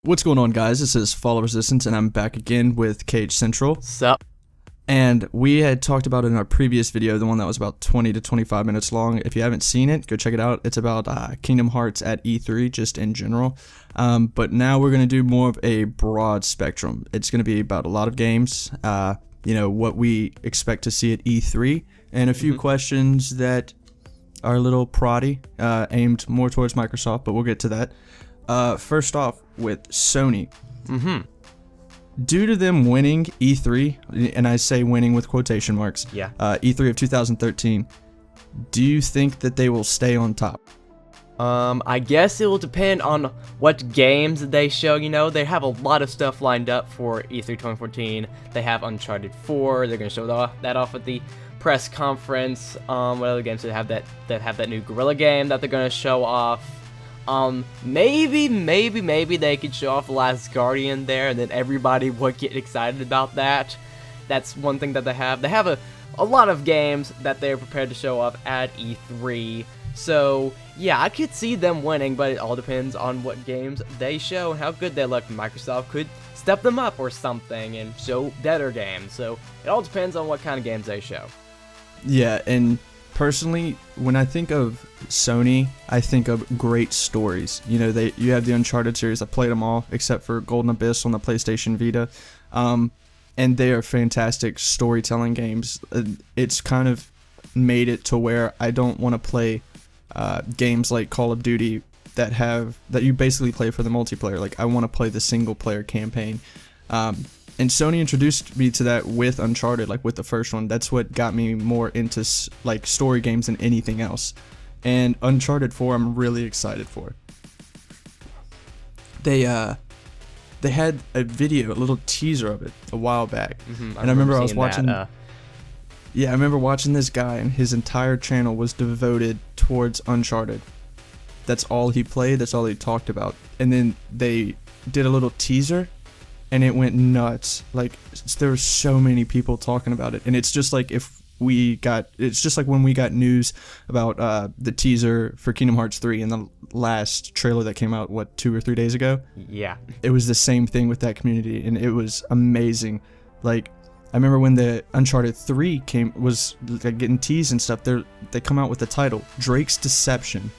What's going on, guys? This is Fall Resistance, and I'm back again with KHCentral. Sup? And we had talked about it in our previous video, the one that was about 20 to 25 minutes long. If you haven't seen it, go check it out. It's about Kingdom Hearts at E3, just in general. But now we're going to do more of a broad spectrum. It's going to be about a lot of games, what we expect to see at E3, and a few questions that are a little proddy, aimed more towards Microsoft, but we'll get to that. First off, with Sony. Due to them winning E3, and I say winning with quotation marks, E3 of 2013, do you think that they will stay on top? I guess it will depend on what games they show. They have a lot of stuff lined up for E3 2014. They have Uncharted 4. They're going to show that off at the press conference. What other games do they have that have that new Gorilla game that they're going to show off? Maybe they could show off The Last Guardian there, and then everybody would get excited about that. That's one thing that they have. They have a lot of games that they're prepared to show off at E3. So, yeah, I could see them winning, but it all depends on what games they show and how good they look. Microsoft could step them up or something and show better games. So, it all depends on what kind of games they show. Yeah, and personally, when I think of Sony, I think of great stories. You have the Uncharted series. I played them all except for Golden Abyss on the PlayStation Vita, and they are fantastic storytelling games. It's kind of made it to where I don't want to play games like Call of Duty that you basically play for the multiplayer. Like, I want to play the single player campaign. And Sony introduced me to that with Uncharted, like with the first one. That's what got me more into like story games than anything else. And Uncharted 4, I'm really excited for. They had a video, a little teaser of it a while back, and I remember I was watching. I remember watching this guy, and his entire channel was devoted towards Uncharted. That's all he played. That's all he talked about. And then they did a little teaser, and it went nuts. Like, there were so many people talking about it, and it's just like it's just like when we got news about the teaser for Kingdom Hearts 3 in the last trailer that came out 2 or 3 days ago. Yeah, it was the same thing with that community, and it was amazing. Like, I remember when the Uncharted 3 was like getting teased and stuff. They come out with the title Drake's Deception,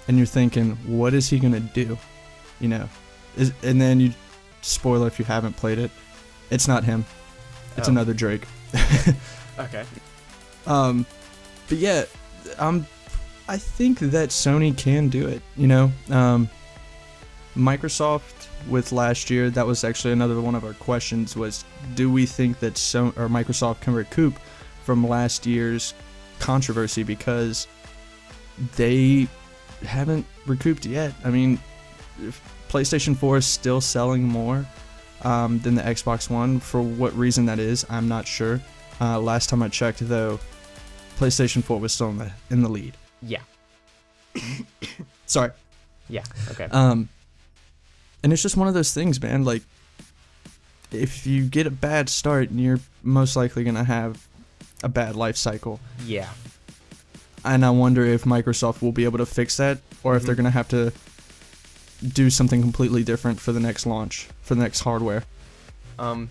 and you're thinking, what is he gonna do? And then you. Spoiler if you haven't played it, it's not him. It's another Drake. Okay. But yeah, I think that Sony can do it. Microsoft with last year, that was actually another one of our questions, was do we think that Microsoft can recoup from last year's controversy, because they haven't recouped yet. I mean, PlayStation 4 is still selling more than the Xbox One. For what reason that is, I'm not sure. Last time I checked, though, PlayStation 4 was still in the lead. Yeah. Sorry. Yeah, okay. And it's just one of those things, man. Like, if you get a bad start, you're most likely going to have a bad life cycle. Yeah. And I wonder if Microsoft will be able to fix that, or if they're going to have to do something completely different for the next launch, for the next hardware. I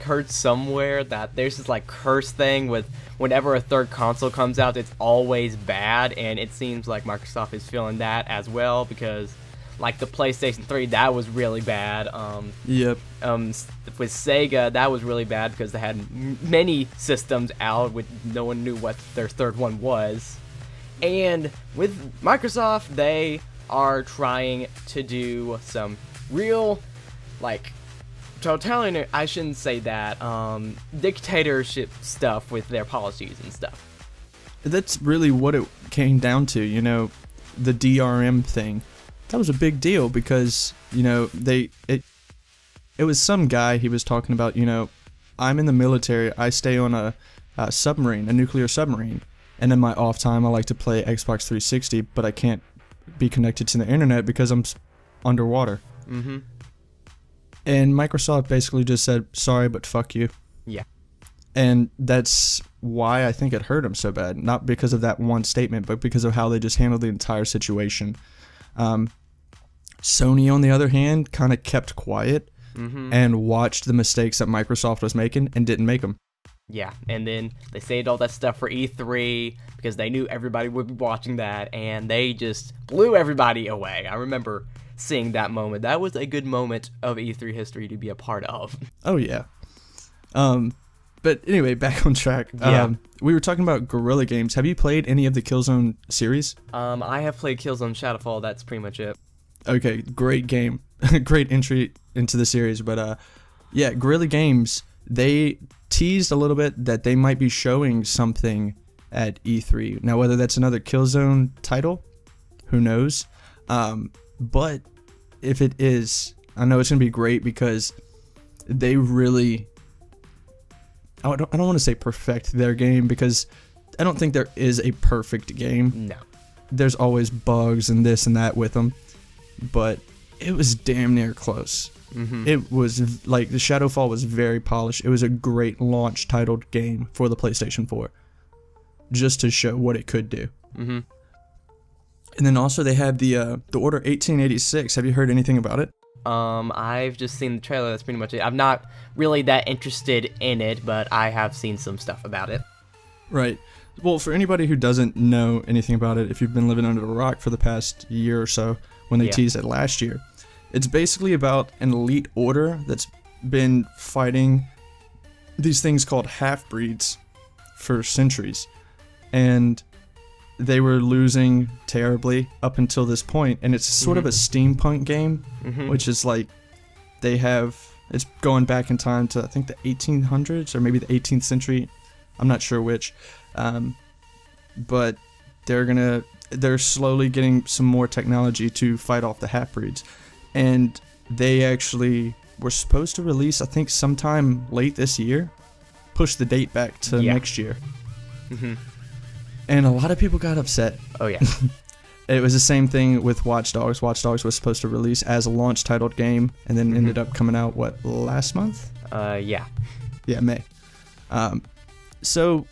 heard somewhere that there's this curse thing with whenever a third console comes out, it's always bad, and it seems like Microsoft is feeling that as well, because the PlayStation 3, that was really bad. Yep. With Sega, that was really bad because they had many systems out, with no one knew what their third one was. And with Microsoft, they are trying to do some real, totalitarian, I shouldn't say that, dictatorship stuff with their policies and stuff. That's really what it came down to, the DRM thing. That was a big deal because, it was some guy, he was talking about, I'm in the military, I stay on a submarine, a nuclear submarine, and in my off time I like to play Xbox 360, but I can't be connected to the internet because I'm underwater. And Microsoft basically just said, sorry, but fuck you. Yeah. And that's why I think it hurt them so bad. Not because of that one statement, but because of how they just handled the entire situation. Sony, on the other hand, kind of kept quiet and watched the mistakes that Microsoft was making and didn't make them. Yeah, and then they saved all that stuff for E3 because they knew everybody would be watching that, and they just blew everybody away. I remember seeing that moment. That was a good moment of E3 history to be a part of. Oh, yeah. But anyway, back on track. Yeah. We were talking about Guerrilla Games. Have you played any of the Killzone series? I have played Killzone Shadowfall. That's pretty much it. Okay, great game. Great entry into the series. But yeah, Guerrilla Games, they teased a little bit that they might be showing something at E3. Now, whether that's another Killzone title, who knows? But if it is, I know it's going to be great because they really... I don't want to say perfect their game because I don't think there is a perfect game. No. There's always bugs and this and that with them. But it was damn near close. It was like the Shadowfall was very polished. It was a great launch titled game for the PlayStation 4. Just to show what it could do. And then also they have the Order 1886. Have you heard anything about it? I've just seen the trailer. That's pretty much it. I'm not really that interested in it, but I have seen some stuff about it. Right. Well, for anybody who doesn't know anything about it, if you've been living under a rock for the past year or so, when they teased it last year, it's basically about an elite order that's been fighting these things called half-breeds for centuries. And they were losing terribly up until this point, and it's sort of a steampunk game, which is like it's going back in time to I think the 1800s or maybe the 18th century. I'm not sure which, but they're slowly getting some more technology to fight off the half-breeds, and they actually were supposed to release I think sometime late this year, push the date back to next year. And a lot of people got upset. Oh, yeah. It was the same thing with Watch Dogs. Watch Dogs was supposed to release as a launch titled game and then ended up coming out, last month? Yeah. Yeah, May. So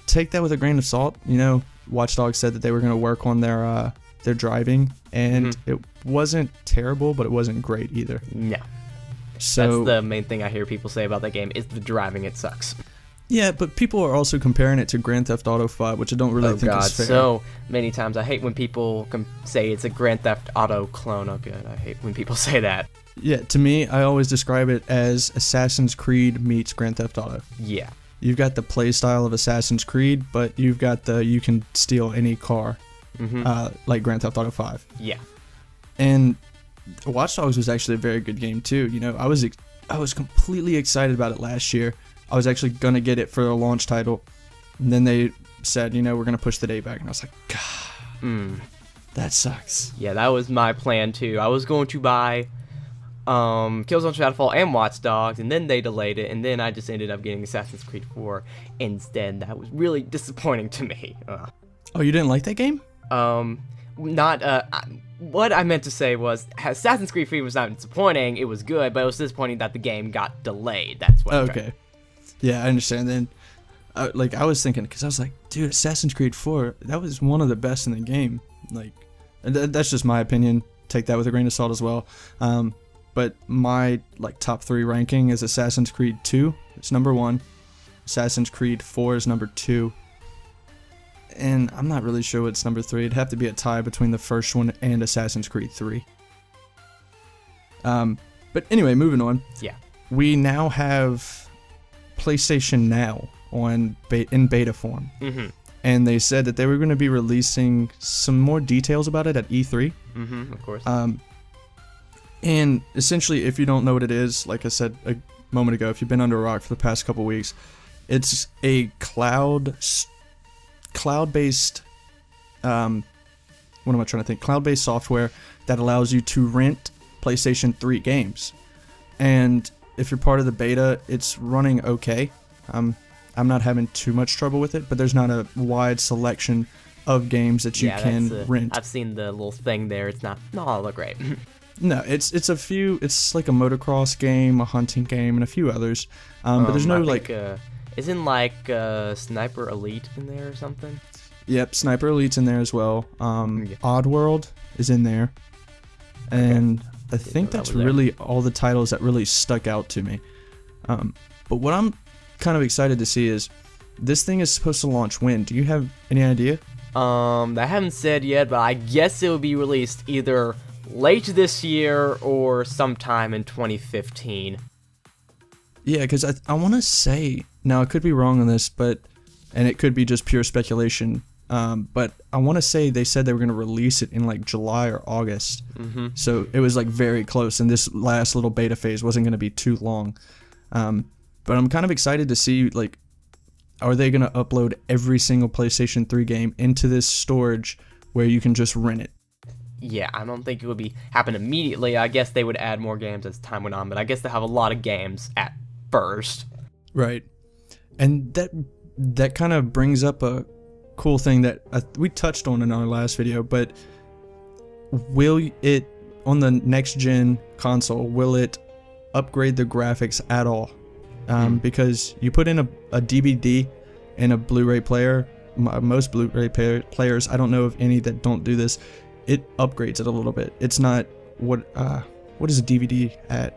take that with a grain of salt. You know, Watch Dogs said that they were going to work on their driving, and it wasn't terrible, but it wasn't great either. No. So, that's the main thing I hear people say about that game is the driving. It sucks. Yeah, but people are also comparing it to Grand Theft Auto 5, which I don't really think is fair. So many times. I hate when people say it's a Grand Theft Auto clone. Oh, good. I hate when people say that. Yeah, to me, I always describe it as Assassin's Creed meets Grand Theft Auto. Yeah. You've got the play style of Assassin's Creed, but you've got you can steal any car, like Grand Theft Auto 5. Yeah. And Watch Dogs was actually a very good game, too. You know, I was completely excited about it last year. I was actually going to get it for a launch title. And then they said, you know, we're going to push the date back. And I was like, God, that sucks. Yeah, that was my plan, too. I was going to buy Killzone Shadowfall and Watch Dogs, and then they delayed it. And then I just ended up getting Assassin's Creed 4 instead. That was really disappointing to me. Oh, you didn't like that game? What I meant to say was Assassin's Creed 3 was not disappointing. It was good, but it was disappointing that the game got delayed. That's what I'm trying. Yeah, I understand. Then, I was thinking, because I was like, dude, Assassin's Creed 4, that was one of the best in the game. Like, that's just my opinion. Take that with a grain of salt as well. But my top 3 ranking is Assassin's Creed 2. It's number 1. Assassin's Creed 4 is number 2. And I'm not really sure what's number 3. It'd have to be a tie between the first one and Assassin's Creed 3. But anyway, moving on. Yeah. We now have PlayStation Now in beta form. And they said that they were going to be releasing some more details about it at E3. Of course. And essentially, if you don't know what it is, like I said a moment ago, if you've been under a rock for the past couple weeks, it's a cloud-based, cloud-based software that allows you to rent PlayStation 3 games. And if you're part of the beta, it's running okay. I'm not having too much trouble with it, but there's not a wide selection of games that you can rent. I've seen the little thing there. It's not all that great. No, it's a few. It's like a motocross game, a hunting game, and a few others. But there's no isn't Sniper Elite in there or something? Yep, Sniper Elite's in there as well. Oddworld is in there. And I think that that's was there. really all the titles that really stuck out to me. But what I'm kind of excited to see is this thing is supposed to launch when? Do you have any idea? They haven't said yet, but I guess it will be released either late this year or sometime in 2015. Yeah, because I want to say, now I could be wrong on this, and it could be just pure speculation, but I want to say they said they were going to release it in like July or August. So it was like very close, and this last little beta phase wasn't going to be too long. But I'm kind of excited to see, like, are they going to upload every single PlayStation 3 game into this storage where you can just rent it? Yeah, I don't think it would happen immediately. I guess they would add more games as time went on, but I guess they have a lot of games at first. Right. And that kind of brings up a cool thing that we touched on in our last video, but will it, on the next gen console, will it upgrade the graphics at all? Because you put in a DVD and a Blu-ray player, most Blu-ray players, I don't know of any that don't do this, it upgrades it a little bit. It's not, what is a DVD at,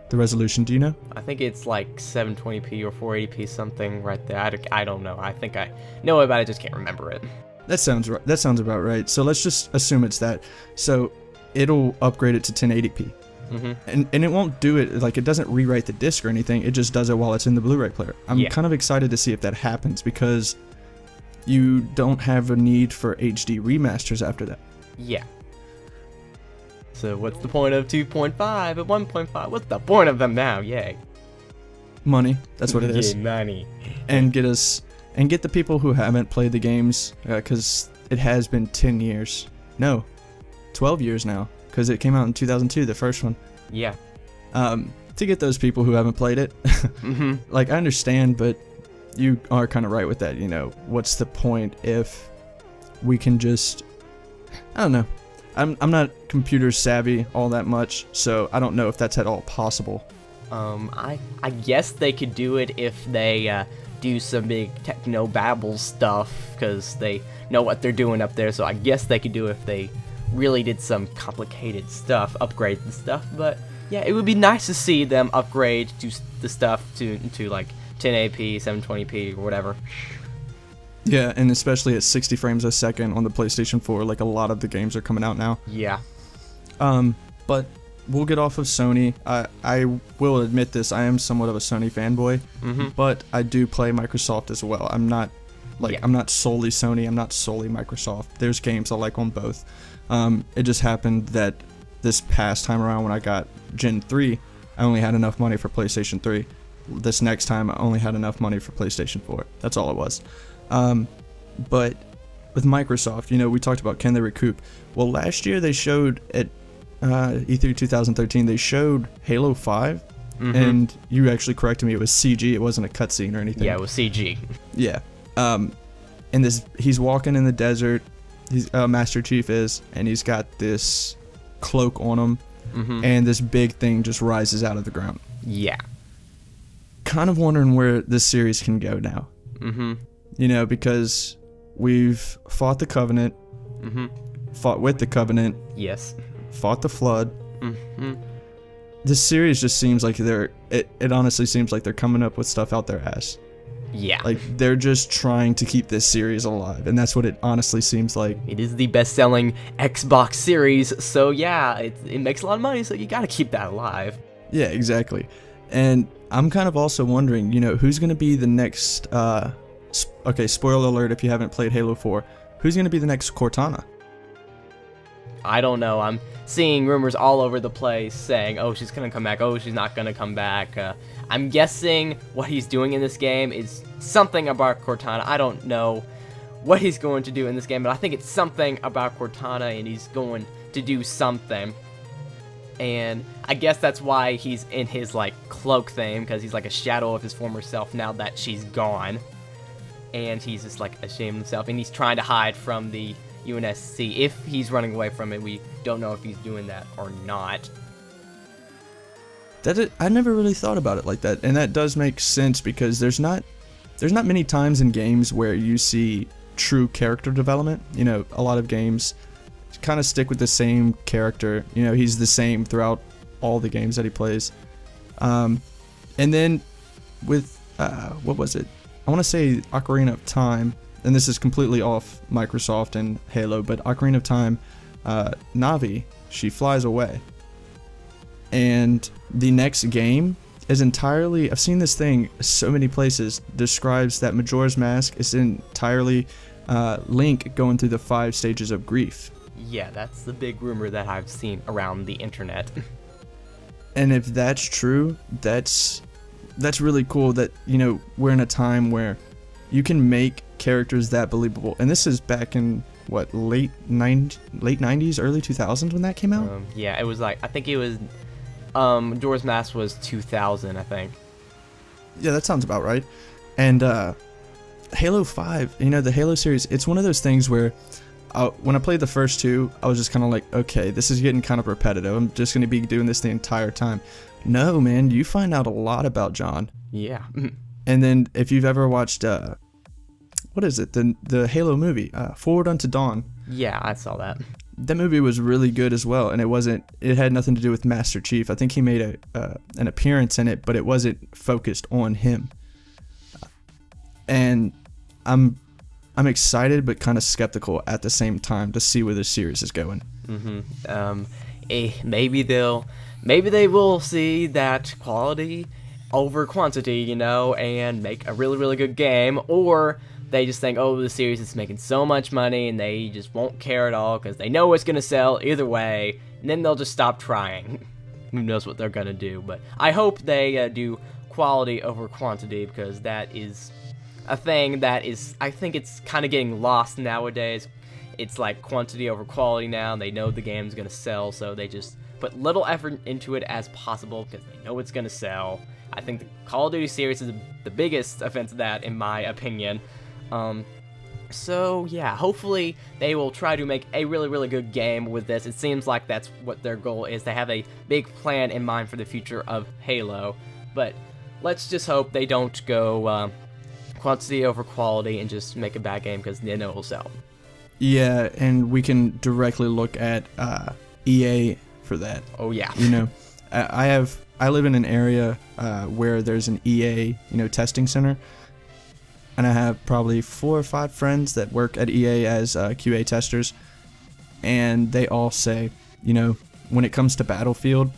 the resolution, do you know? I think it's like 720p or 480p something right there. I don't know. I think I know about it, just can't remember it. That sounds right. That sounds about right. So let's just assume it's that. So it'll upgrade it to 1080p. And it won't do it, like, it doesn't rewrite the disc or anything, it just does it while it's in the Blu-ray player. I'm kind of excited to see if that happens, because you don't have a need for HD remasters after that. Yeah. So what's the point of 2.5 and 1.5? What's the point of them now? Yay. Money, that's what it is. Yeah, money. And get the people who haven't played the games, because it has been 10 years. No, 12 years now. Because it came out in 2002, the first one. Yeah. To get those people who haven't played it, like, I understand, but you are kind of right with that. You know, what's the point if we can just, I don't know. I'm not computer savvy all that much, so I don't know if that's at all possible. I guess they could do it if they do some big techno babble stuff, because they know what they're doing up there. So I guess they could do it if they really did some complicated stuff, upgrade the stuff. But yeah, it would be nice to see them upgrade to the stuff to like 1080p, 720p, or whatever. Yeah, and especially at 60 frames a second on the PlayStation 4, like, a lot of the games are coming out now. Yeah. But we'll get off of Sony. I will admit this, I am somewhat of a Sony fanboy, but I do play Microsoft as well. I'm not solely Sony, I'm not solely Microsoft. There's games I like on both. It just happened that this past time around when I got Gen 3, I only had enough money for PlayStation 3. This next time I only had enough money for PlayStation 4. That's all it was. But with Microsoft, you know, we talked about can they recoup. Well, last year they showed at E3 2013, they showed Halo 5, and you actually corrected me, it was CG, it wasn't a cutscene or anything. Yeah, it was CG. Yeah. And he's walking in the desert, he's Master Chief is, and he's got this cloak on him, and this big thing just rises out of the ground. Yeah. Kind of wondering where this series can go now. You know, because we've fought the Covenant, fought with the Covenant, Yes. fought the Flood. This series just seems like it honestly seems like they're coming up with stuff out their ass. Yeah. Like, they're just trying to keep this series alive, and that's what it honestly seems like. It is the best-selling Xbox series, so yeah, it makes a lot of money, so you gotta keep that alive. Yeah, exactly. And I'm kind of also wondering, you know, who's going to be the next, okay, spoiler alert if you haven't played Halo 4, who's going to be the next Cortana? I don't know, I'm seeing rumors all over the place saying, oh, she's gonna come back, oh, she's not gonna come back. I'm guessing what he's doing in this game is something about Cortana. I don't know what he's going to do in this game, but I think it's something about Cortana, and he's going to do something. And I guess that's why he's in his, like, cloak thing, because he's like a shadow of his former self now that she's gone. And he's just, like, ashamed of himself, and he's trying to hide from the UNSC. If he's running away from it, we don't know if he's doing that or not. I never really thought about it like that, and that does make sense, because there's not many times in games where you see true character development. You know, a lot of games, kind of stick with the same character. You know, he's the same throughout all the games that he plays. And then with what was it? I want to say Ocarina of Time, and this is completely off Microsoft and Halo, but Ocarina of Time, Navi, she flies away. And the next game is entirely, I've seen this thing so many places, describes that Majora's Mask is entirely Link going through the 5 stages of grief. Yeah, that's the big rumor that I've seen around the internet. And if that's true, that's really cool that, you know, we're in a time where you can make characters that believable. And this is back in, what, late 90s, early 2000s when that came out? Yeah, it was like, I think it was, Majora's Mask was 2000, I think. Yeah, that sounds about right. And Halo 5, you know, the Halo series, it's one of those things where when I played the first 2, I was just kind of like, okay, this is getting kind of repetitive. I'm just going to be doing this the entire time. No, man, you find out a lot about John. Yeah. And then if you've ever watched, what is it, the Halo movie, Forward Unto Dawn. Yeah, I saw that. That movie was really good as well, and it had nothing to do with Master Chief. I think he made an appearance in it, but it wasn't focused on him. And I'm excited, but kind of skeptical at the same time to see where this series is going. Maybe they will see that quality over quantity, you know, and make a really, really good game, or they just think, oh, the series is making so much money, and they just won't care at all because they know it's going to sell either way, and then they'll just stop trying. Who knows what they're going to do, but I hope they do quality over quantity, because that is a thing that is, I think it's kind of getting lost nowadays. It's like quantity over quality now. They know the game's going to sell, so they just put little effort into it as possible because they know it's going to sell. I think the Call of Duty series is the biggest offense of that, in my opinion. So yeah, hopefully they will try to make a really, really good game with this. It seems like that's what their goal is. They have a big plan in mind for the future of Halo, but let's just hope they don't go quantity over quality and just make a bad game, because they know it will sell. Yeah, and we can directly look at EA for that. Oh yeah. You know, I live in an area where there's an EA, you know, testing center, and I have probably 4 or 5 friends that work at EA as QA testers, and they all say, you know, when it comes to Battlefield,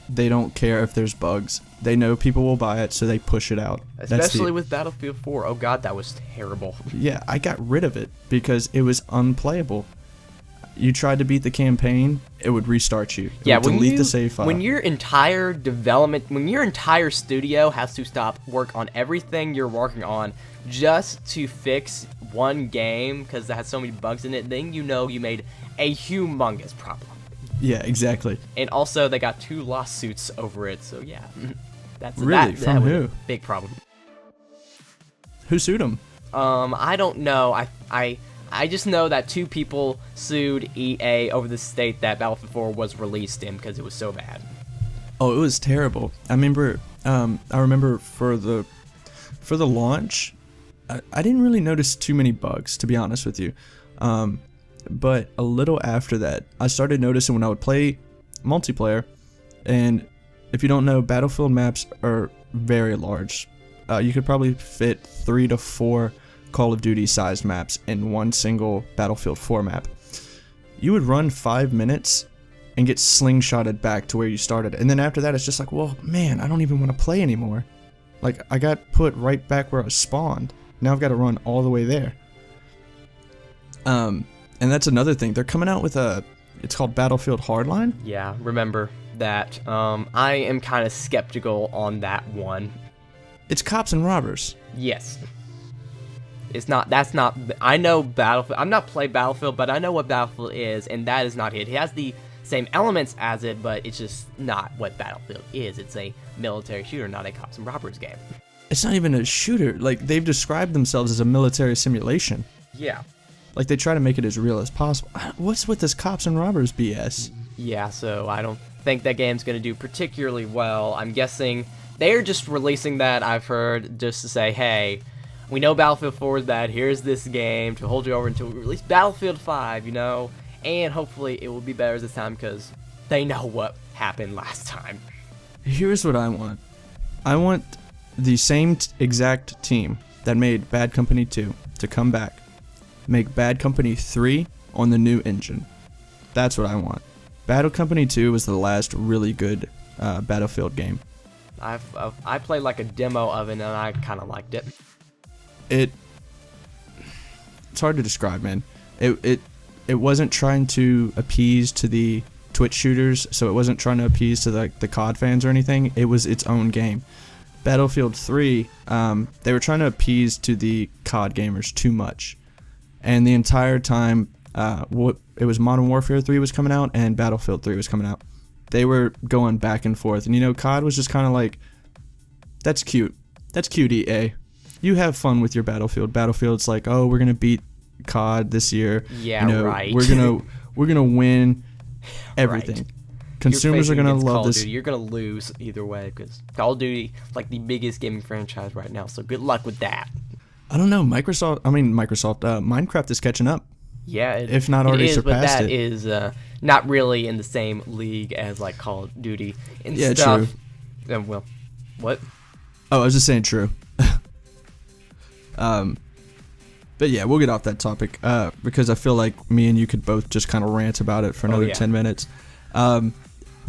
they don't care if there's bugs. They know people will buy it, so they push it out. Especially with Battlefield 4. Oh god, that was terrible. Yeah, I got rid of it because it was unplayable. You tried to beat the campaign, it would restart you. It would delete the save file. When your entire studio has to stop work on everything you're working on just to fix one game because it has so many bugs in it, then you know you made a humongous problem. Yeah, exactly. And also, they got 2 lawsuits over it, so yeah. Really? From who? A big problem. Who sued them? I don't know. I just know that 2 people sued EA over the state that Battlefield 4 was released in because it was so bad. Oh, it was terrible. I remember for the launch, I didn't really notice too many bugs, to be honest with you. But a little after that, I started noticing when I would play multiplayer, and if you don't know, Battlefield maps are very large. You could probably fit 3 to 4 Call of Duty sized maps in one single Battlefield 4 map. You would run 5 minutes and get slingshotted back to where you started, and then after that it's just like, well, man, I don't even want to play anymore. Like, I got put right back where I spawned. Now I've got to run all the way there. And that's another thing. They're coming out with it's called Battlefield Hardline. Yeah, remember that. I am kind of skeptical on that one. It's cops and robbers. Yes. I know Battlefield. I'm not played Battlefield, but I know what Battlefield is, and that is not it. It has the same elements as it, but it's just not what Battlefield is. It's a military shooter, not a cops and robbers game. It's not even a shooter. Like, they've described themselves as a military simulation. Yeah. Like, they try to make it as real as possible. What's with this cops and robbers BS? Yeah, so I don't think that game's going to do particularly well. I'm guessing they're just releasing that, I've heard, just to say, hey, we know Battlefield 4 is bad, here's this game to hold you over until we release Battlefield 5, you know? and hopefully it will be better this time because they know what happened last time. Here's what I want. I want the same exact team that made Bad Company 2 to come back, make Bad Company 3 on the new engine. That's what I want. Battle Company 2 was the last really good Battlefield game. I played like a demo of it and I kind of liked it. It's hard to describe, man. It wasn't trying to appease to the Twitch shooters, so it wasn't trying to appease to the COD fans or anything. It was its own game. Battlefield 3, they were trying to appease to the COD gamers too much, and the entire time, it was Modern Warfare 3 was coming out and Battlefield 3 was coming out. They were going back and forth, and COD was just kind of like, that's cute, EA. You have fun with your Battlefield. Battlefield's like, oh, we're gonna beat COD this year. Yeah, right. We're gonna win everything. Right. Consumers are gonna love this. You're gonna lose either way because Call of Duty is like the biggest gaming franchise right now. So good luck with that. I don't know. Minecraft is catching up. Yeah, if not already surpassed but that is not really in the same league as like Call of Duty and yeah, stuff. True. Well, what? Oh, I was just saying true. But yeah, we'll get off that topic because I feel like me and you could both just kind of rant about it for another 10 minutes.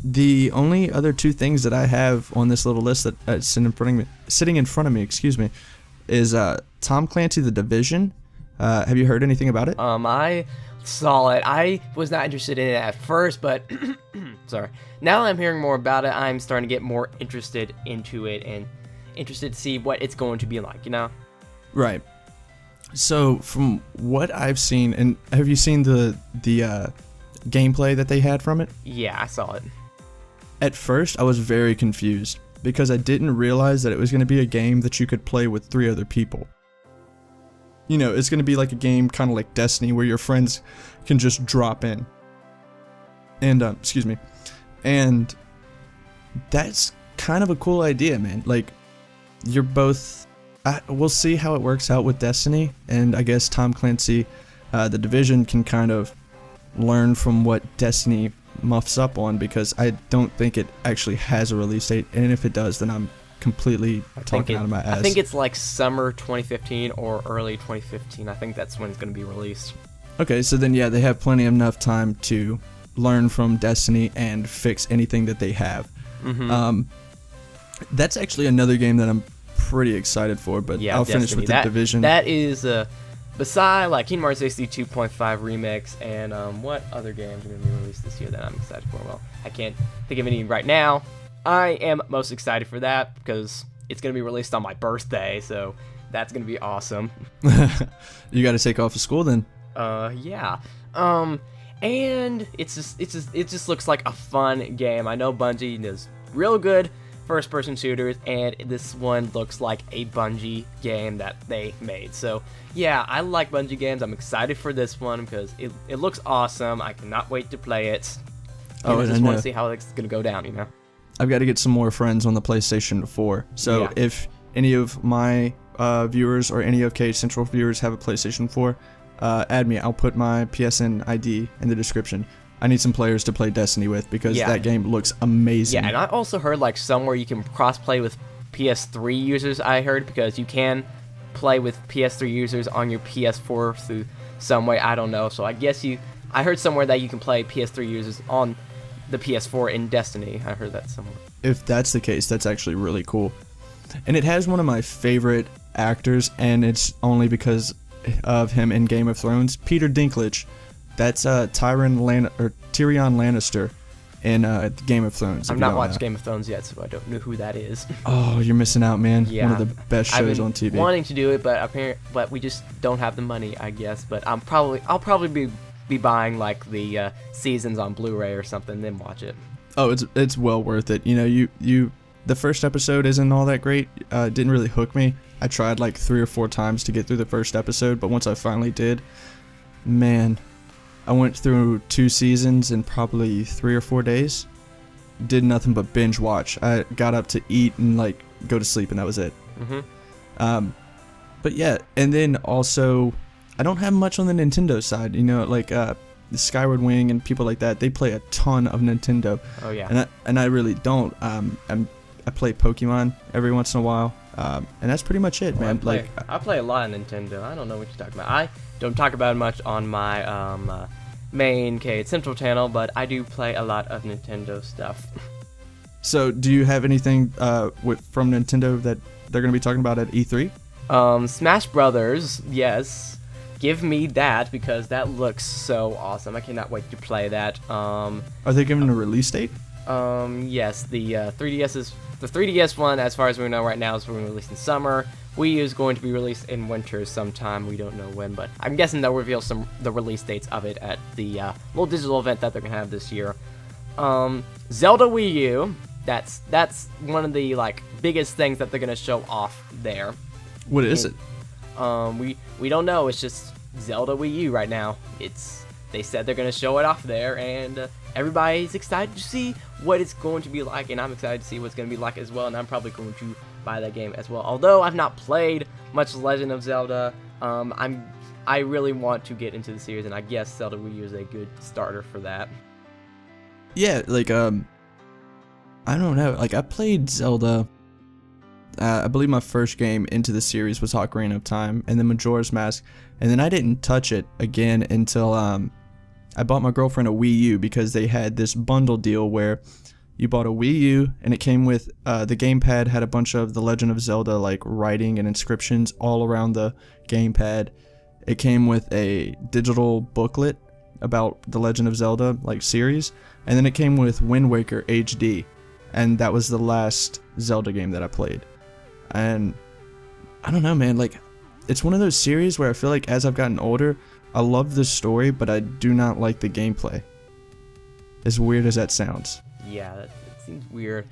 The only other two things that I have on this little list that sitting in front of me, excuse me, is Tom Clancy: The Division. Have you heard anything about it? I saw it. I was not interested in it at first, but sorry. Now I'm hearing more about it, I'm starting to get more interested into it and interested to see what it's going to be like, Right. So from what I've seen, and have you seen the gameplay that they had from it? Yeah, I saw it. At first, I was very confused because I didn't realize that it was going to be a game that you could play with 3 other people. It's going to be like a game kind of like Destiny where your friends can just drop in. And, and that's kind of a cool idea, man. Like, you're both, we'll see how it works out with Destiny, and I guess Tom Clancy, The Division can kind of learn from what Destiny muffs up on, because I don't think it actually has a release date, and if it does, then I'm completely talking out of my ass. I think it's like summer 2015 or early 2015. I think that's when it's going to be released. Okay, so then yeah, they have plenty enough time to learn from Destiny and fix anything that they have. Mm-hmm. That's actually another game that I'm pretty excited for, but yeah, I'll finish with The Division. That is beside like Kingdom Hearts 2.5 remix and what other games are going to be released this year that I'm excited for? Well, I can't think of any right now. I am most excited for that because it's going to be released on my birthday, so that's going to be awesome. You got to take off of school then. Yeah. And it just looks like a fun game. I know Bungie does real good first-person shooters, and this one looks like a Bungie game that they made. So, yeah, I like Bungie games. I'm excited for this one because it looks awesome. I cannot wait to play it. I just want to see how it's going to go down, I've got to get some more friends on the PlayStation 4. So, yeah. If any of my viewers or any of KHCentral viewers have a PlayStation 4, add me. I'll put my PSN ID in the description. I need some players to play Destiny with because that game looks amazing. Yeah, and I also heard like somewhere you can cross-play with PS3 users, I heard, because you can play with PS3 users on your PS4 through some way. I don't know. So I guess I heard somewhere that you can play PS3 users on the PS4 in Destiny. I heard that somewhere. If that's the case, that's actually really cool. And it has one of my favorite actors, and it's only because of him in Game of Thrones, Peter Dinklage. That's Tyrion Lannister in Game of Thrones. I've not watched Game of Thrones yet, so I don't know who that is. Oh, you're missing out, man. Yeah. One of the best shows on TV. Wanting to do it, but we just don't have the money, I guess. But I'll probably be buying like the seasons on Blu-ray or something, then watch it. Oh, it's well worth it. The first episode isn't all that great. It didn't really hook me. I tried like 3 or 4 times to get through the first episode, but once I finally did, man, I went through 2 seasons in probably 3 or 4 days. Did nothing but binge watch. I got up to eat and like go to sleep, and that was it. Mm-hmm. But yeah, and then also, I don't have much on the Nintendo side. Skyward Wing and people like that, they play a ton of Nintendo. Oh yeah. And I really don't. I play Pokemon every once in a while, and that's pretty much it, man. I play a lot of Nintendo. I don't know what you're talking about. I don't talk about it much on my main KHCentral channel, but I do play a lot of Nintendo stuff. So, do you have anything from Nintendo that they're going to be talking about at E3? Smash Brothers, yes. Give me that, because that looks so awesome. I cannot wait to play that. Are they giving a release date? Yes, the 3DS one, as far as we know right now, is going to be released in summer. Wii U is going to be released in winter sometime. We don't know when, but I'm guessing they'll reveal the release dates of it at the little digital event that they're going to have this year. Zelda Wii U, that's one of the biggest things that they're going to show off there. What is it? We don't know. It's just Zelda Wii U right now. They said they're going to show it off there, and everybody's excited to see what it's going to be like, and I'm excited to see what it's going to be like as well, and I'm probably going to buy that game as well. Although I've not played much Legend of Zelda, I really want to get into the series, and I guess Zelda Wii U is a good starter for that. Yeah, I don't know. I played Zelda. I believe my first game into the series was Ocarina of Time, and then Majora's Mask, and then I didn't touch it again until I bought my girlfriend a Wii U, because they had this bundle deal where you bought a Wii U and it came with the gamepad had a bunch of the Legend of Zelda writing and inscriptions all around the gamepad. It came with a digital booklet about the Legend of Zelda series, and then it came with Wind Waker HD, and that was the last Zelda game that I played. And I don't know, man, it's one of those series where I feel like as I've gotten older, I love the story, but I do not like the gameplay. As weird as that sounds. Yeah, it seems weird.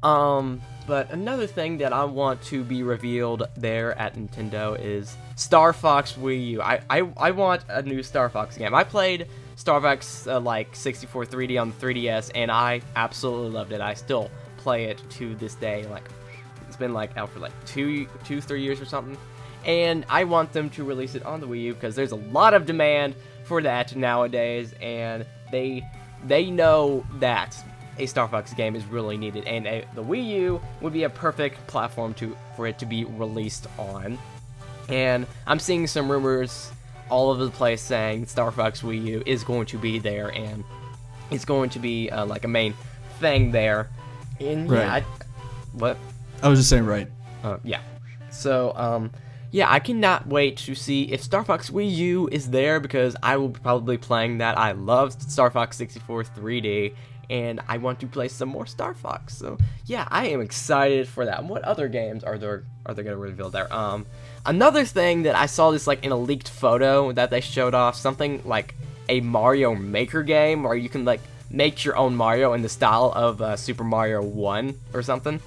But another thing that I want to be revealed there at Nintendo is Star Fox Wii U. I want a new Star Fox game. I played Star Fox 64 3D on the 3DS, and I absolutely loved it. I still play it to this day. It's been out for 3 years or something. And I want them to release it on the Wii U, because there's a lot of demand for that nowadays, and they know that a Star Fox game is really needed, and the Wii U would be a perfect platform for it to be released on. And I'm seeing some rumors all over the place saying Star Fox Wii U is going to be there, and it's going to be a main thing there. And right. What? I was just saying, right. Yeah. So, yeah, I cannot wait to see if Star Fox Wii U is there, because I will be probably playing that. I love Star Fox 64 3D, and I want to play some more Star Fox. So, yeah, I am excited for that. And what other games are they going to reveal there? Another thing that I saw this in a leaked photo that they showed off, something like a Mario Maker game, where you can make your own Mario in the style of Super Mario 1 or something.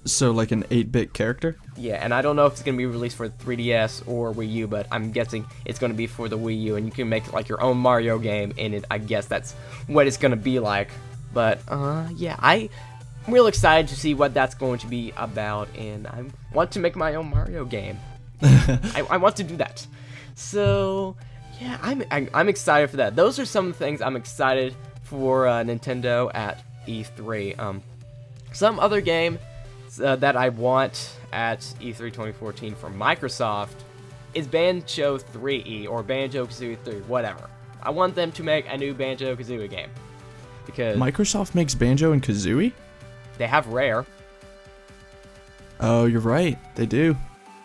So an 8-bit character? Yeah, and I don't know if it's going to be released for 3DS or Wii U, but I'm guessing it's going to be for the Wii U, and you can make your own Mario game in it. I guess that's what it's going to be like. But, yeah, I'm real excited to see what that's going to be about, and I want to make my own Mario game. I want to do that. So, yeah, I'm excited for that. Those are some of the things I'm excited for Nintendo at E3. Some other game that I want at E3 2014 from Microsoft is Banjo 3E, or Banjo-Kazooie 3, whatever. I want them to make a new Banjo-Kazooie game, because Microsoft makes Banjo and Kazooie? They have Rare. Oh, you're right, they do.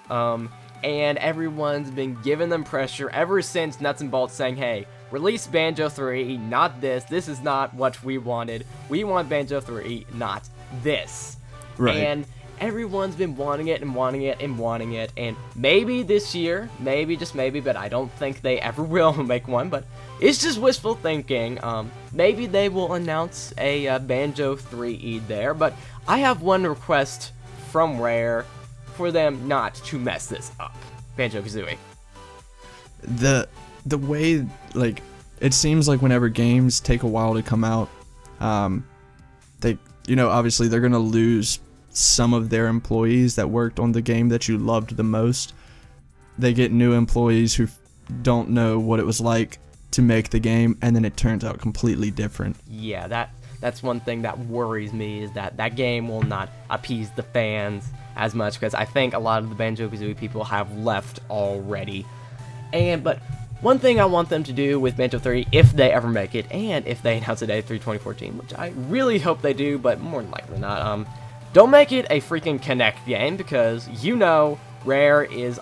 And everyone's been giving them pressure ever since Nuts and Bolts saying, hey, release Banjo 3, not this. This is not what we wanted. We want Banjo 3, not this. Right. And everyone's been wanting it and wanting it and wanting it, and maybe this year, maybe, just maybe, but I don't think they ever will make one, but it's just wishful thinking. Maybe they will announce a Banjo 3E there, but I have one request from Rare for them not to mess this up. Banjo-Kazooie. The way, it seems like whenever games take a while to come out, they, obviously they're going to lose some of their employees that worked on the game that you loved the most. They get new employees who don't know what it was like to make the game, and then it turns out completely different. Yeah, that's one thing that worries me, is that game will not appease the fans as much, because I think a lot of the Banjo-Kazooie people have left already. But one thing I want them to do with Banjo 3, if they ever make it, and if they announce it at E3 2014, which I really hope they do, but more than likely not, don't make it a freaking Kinect game, because Rare is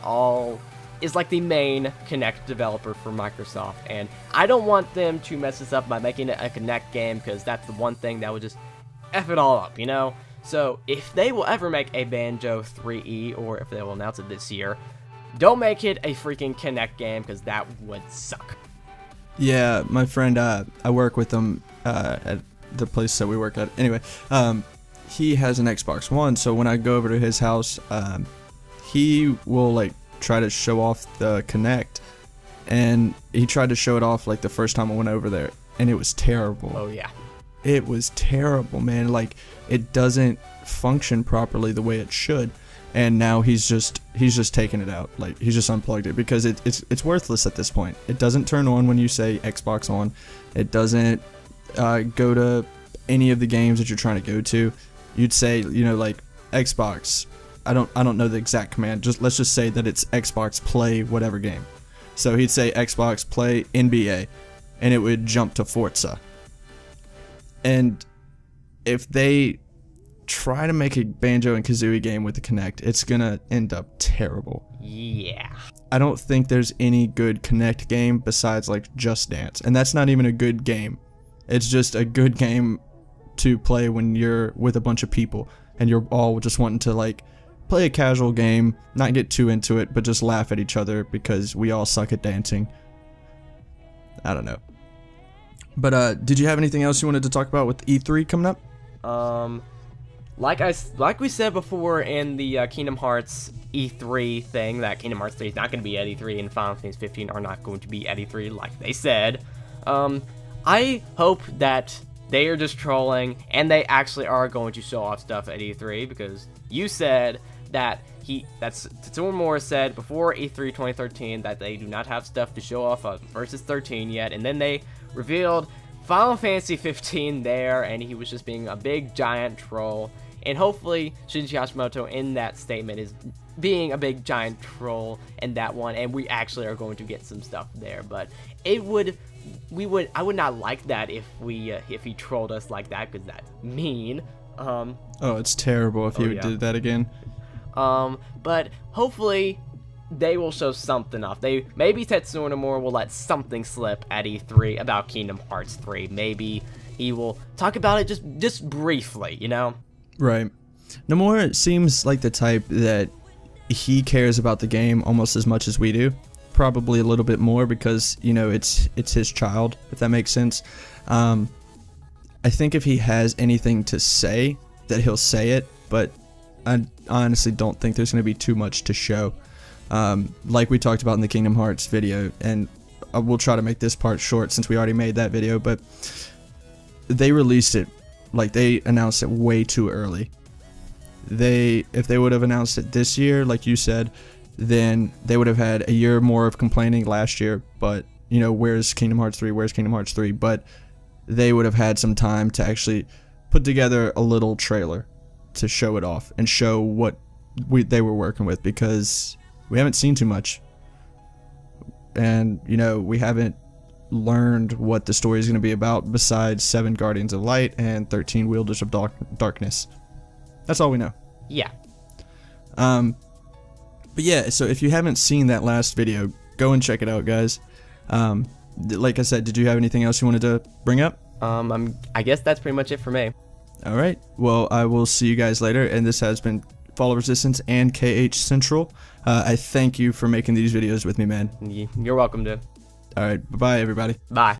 like the main Kinect developer for Microsoft, and I don't want them to mess this up by making it a Kinect game, because that's the one thing that would just F it all up, So if they will ever make a Banjo 3E, or if they will announce it this year, don't make it a freaking Kinect game, because that would suck. Yeah, my friend, I work with him at the place that we work at. Anyway, he has an Xbox One, so when I go over to his house, he will like try to show off the Kinect, and he tried to show it off like the first time I went over there, and it was terrible. Oh yeah. It was terrible, man. Like, it doesn't function properly the way it should. And now he's just taking it out. Like, he's just unplugged it, because it's worthless at this point. It doesn't turn on when you say Xbox on. It doesn't go to any of the games that you're trying to go to. You'd say, like Xbox. I don't know the exact command. Let's just say that it's Xbox play whatever game. So he'd say Xbox play NBA, and it would jump to Forza. And if they try to make a Banjo and Kazooie game with the Kinect, it's gonna end up terrible. Yeah. I don't think there's any good Kinect game besides like Just Dance, and that's not even a good game. It's just a good game to play when you're with a bunch of people and you're all just wanting to like play a casual game, not get too into it, but just laugh at each other because we all suck at dancing. I don't know. But did you have anything else you wanted to talk about with E3 coming up? Like we said before in the Kingdom Hearts E3 thing, that Kingdom Hearts 3 is not going to be at E3, and Final Fantasy 15 are not going to be at E3 like they said. I hope that they are just trolling, and they actually are going to show off stuff at E3, because you said that Tetsuya Nomura said before E3 2013 that they do not have stuff to show off of Versus 13 yet, and then they revealed Final Fantasy 15 there, and he was just being a big giant troll. And hopefully Shinji Hashimoto in that statement is being a big giant troll in that one, and we actually are going to get some stuff there. But I would not like that if he trolled us like that, because that's mean. Oh, it's terrible if he did that again. But hopefully they will show something off. Maybe Tetsuya Nomura will let something slip at E3 about Kingdom Hearts 3. Maybe he will talk about it just briefly, Right. Nomura seems like the type that he cares about the game almost as much as we do. Probably a little bit more, because, it's his child, if that makes sense. I think if he has anything to say, that he'll say it, but I honestly don't think there's going to be too much to show. Like we talked about in the Kingdom Hearts video, and we'll try to make this part short since we already made that video, but they released it, like they announced it way too early. If they would have announced it this year, like you said, then they would have had a year more of complaining last year, but, where's Kingdom Hearts 3, where's Kingdom Hearts 3, but they would have had some time to actually put together a little trailer to show it off and show what they were working with, because we haven't seen too much, and we haven't learned what the story is going to be about besides 7 Guardians of Light and 13 Wielders of Darkness. That's all we know. Yeah. But yeah, so if you haven't seen that last video, go and check it out, guys. Like I said, did you have anything else you wanted to bring up? I guess that's pretty much it for me. All right. Well, I will see you guys later, and this has been Fall of Resistance and KHCentral. I thank you for making these videos with me, man. You're welcome to. All right. Bye-bye, everybody. Bye.